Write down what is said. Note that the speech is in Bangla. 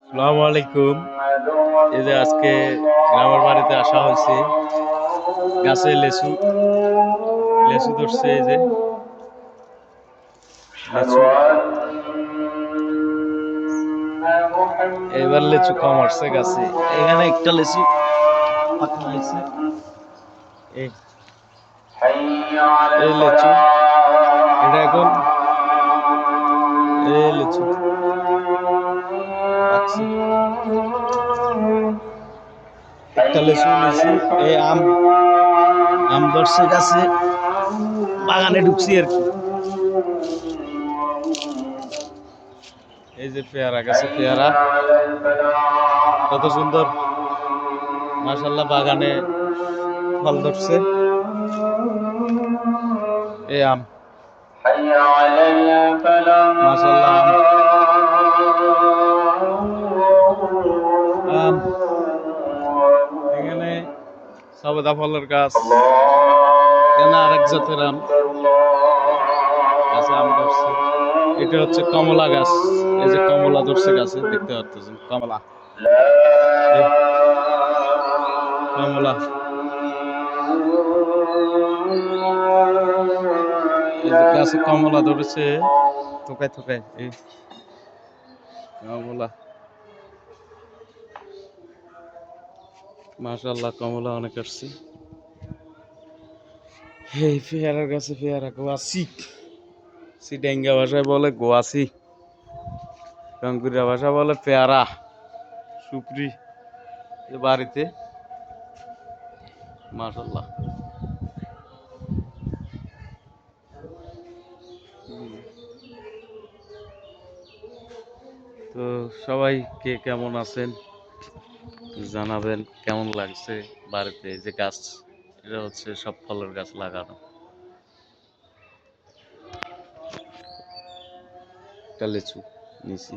আসসালামু আলাইকুম। এই যে আজকে গ্রামের বাড়িতে আসা হয়েছে, গাছে লেচু লেচু ধরছে। এই যে লেচু, এবার লেচু কম আসছে গাছে। এখানে একটা লেচু পাকা হয়েছে। এই এই লেচু, এটা এখন এই লেচু পাকছে। একটা লেচু নিয়েছি। এই আম আম ধরছে গাছে, বাগানে ঢুকছি আর কি। এই যে পেয়ারা গাছে পেয়ারা, কত সুন্দর মাশাআল্লাহ, বাগানে ফল ধরছে। এই আম মাশাআল্লাহ, আম এখানে সবেদা ফলের গাছ, এখানে আরেক জাতের আম গাছে আম ধরছে। এটা হচ্ছে কমলা গাছ। এই যে কমলা ধরছে গাছে, দেখতে পাচ্ছেন কমলা। কমলা, এই যে গাছে কমলা ধরেছে থোকায় থোকায়। এই কমলা, মাশাআল্লাহ, কমলা অনেক আসছে। এই পেয়ারার গাছে পেয়ারা, গোয়াসি, সিডাঙ্গা ভাষায় বলে গোয়াসি, রংপুরিয়া ভাষা বলে পেয়ারা। সুপ্রি বাড়িতে মাশাআল্লাহ। তো সবাই কে কেমন আছেন জানাবেন, কেমন লাগছে বাড়িতে যে গাছ, এটা হচ্ছে সব ফলের গাছ লাগানো। একটা লিচু নিছি।